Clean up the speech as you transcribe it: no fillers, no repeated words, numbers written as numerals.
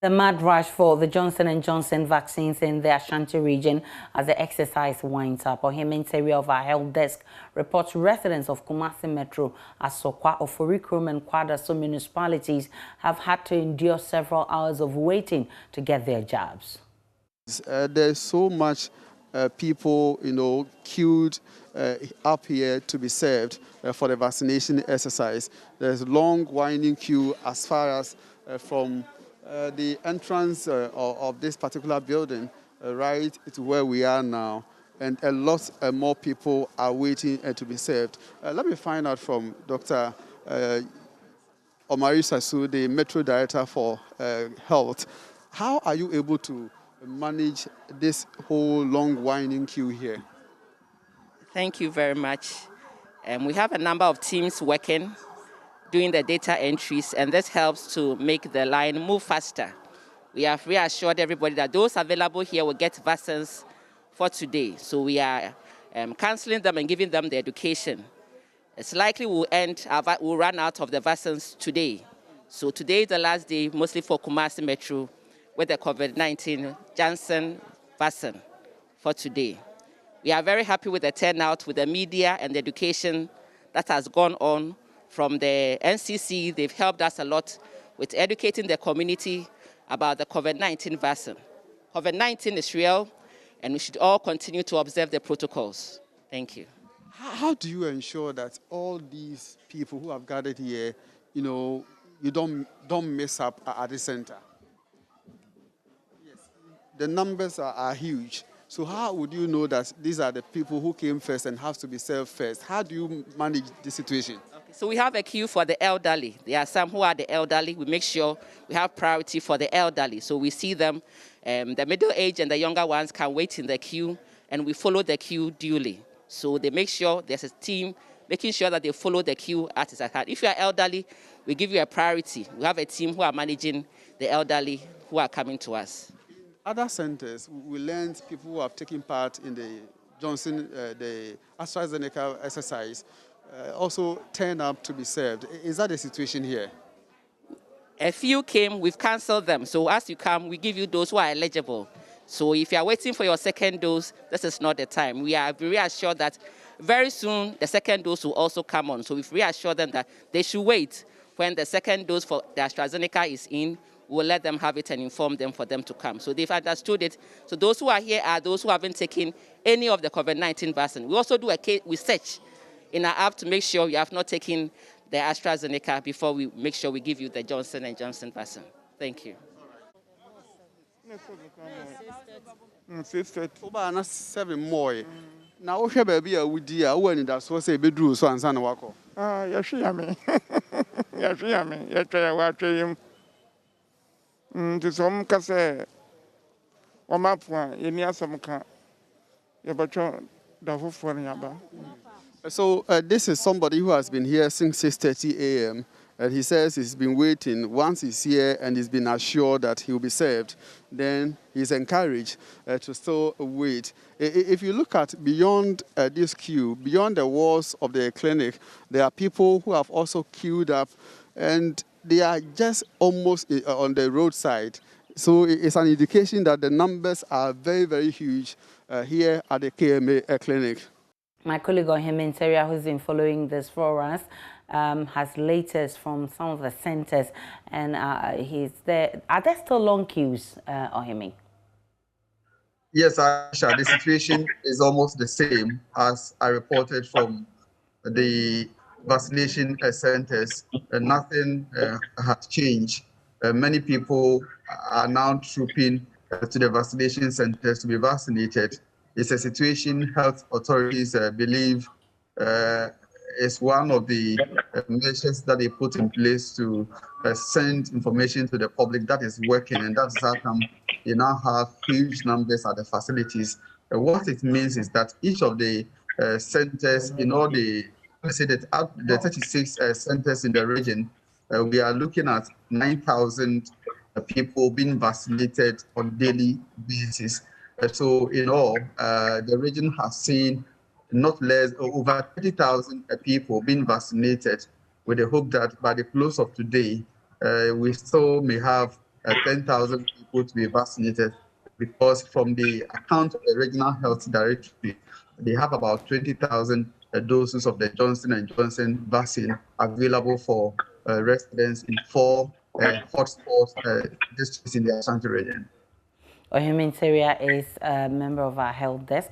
The mad rush for the Johnson & Johnson vaccines in the Ashanti region as the exercise winds up. Ohiminteri of our health desk reports residents of Kumasi Metro, Asokwa, Oforikrom and Kwadaso municipalities have had to endure several hours of waiting to get their jabs. There's so much people, queued up here to be served for the vaccination exercise. There's a long winding queue as far as from the entrance of this particular building right to where we are now, and a lot more people are waiting to be served. Let me find out from Dr. Omari Sasu, the Metro Director for Health. How are you able to manage this whole long winding queue here? Thank you very much. We have a number of teams working, doing the data entries, and this helps to make the line move faster. We have reassured everybody that those available here will get vaccines for today. So we are cancelling them and giving them the education. It's likely we'll run out of the vaccines today. So today is the last day, mostly for Kumasi Metro, with the COVID-19 Johnson vaccine for today. We are very happy with the turnout, with the media and the education that has gone on from the NCC. They've helped us a lot with educating the community about the COVID-19 vaccine. COVID-19 is real, and we should all continue to observe the protocols. Thank you. How do you ensure that all these people who have gathered here, you don't mess up at the center? Yes, the numbers are huge. So how would you know that these are the people who came first and have to be served first? How do you manage the situation? Okay, so we have a queue for the elderly. There are some who are the elderly. We make sure we have priority for the elderly. So we see them, the middle age and the younger ones can wait in the queue, and we follow the queue duly. So they make sure there's a team making sure that they follow the queue at its hand. If you are elderly, we give you a priority. We have a team who are managing the elderly who are coming to us. Other centers, we learned people who have taken part in the the AstraZeneca exercise also turn up to be served. Is that the situation here? A few came, we've cancelled them. So as you come, we give you those who are eligible. So if you are waiting for your second dose, this is not the time. We are reassured that very soon the second dose will also come on. So we've reassured them that they should wait. When the second dose for the AstraZeneca is in, we'll let them have it and inform them for them to come. So they've understood it. So those who are here are those who haven't taken any of the COVID-19 vaccine. We also do a case research in our app to make sure you have not taken the AstraZeneca before we make sure we give you the Johnson & Johnson vaccine. Thank you. 7 more. Now, we have a beer with dear when that's what say bedroom so and son wako. Yes, yummy. Yes, yummy. Yes, I watch him. To some case, or map one, you near some car. You but the for Yaba. So this is somebody who has been here since 6:30 a.m. And he says he's been waiting. Once he's here and he's been assured that he'll be served, then he's encouraged to still wait. If you look at beyond this queue, beyond the walls of the clinic, there are people who have also queued up, and they are just almost on the roadside. So it's an indication that the numbers are very, very huge here at the KMA clinic. My colleague Ohiminteri, who's been following this for us, has latest from some of the centers, and he's there. Are there still long queues, Ohimi? Yes, Aisha, the situation is almost the same as I reported from the vaccination centers. Nothing has changed. Many people are now trooping to the vaccination centers to be vaccinated. It's a situation health authorities believe is one of the measures that they put in place to send information to the public that is working, and that's how come you now have huge numbers at the facilities. What it means is that each of the centers in all the, let's say that the 36 centers in the region, we are looking at 9,000 people being vaccinated on a daily basis. So in all, the region has seen not less over 30,000 people being vaccinated, with the hope that by the close of today, we still may have 10,000 people to be vaccinated, because from the account of the Regional Health Directorate, they have about 20,000 doses of the Johnson & Johnson vaccine available for residents in 4 hotspot districts in the Ashanti region. Ohimini Teria is a member of our health desk.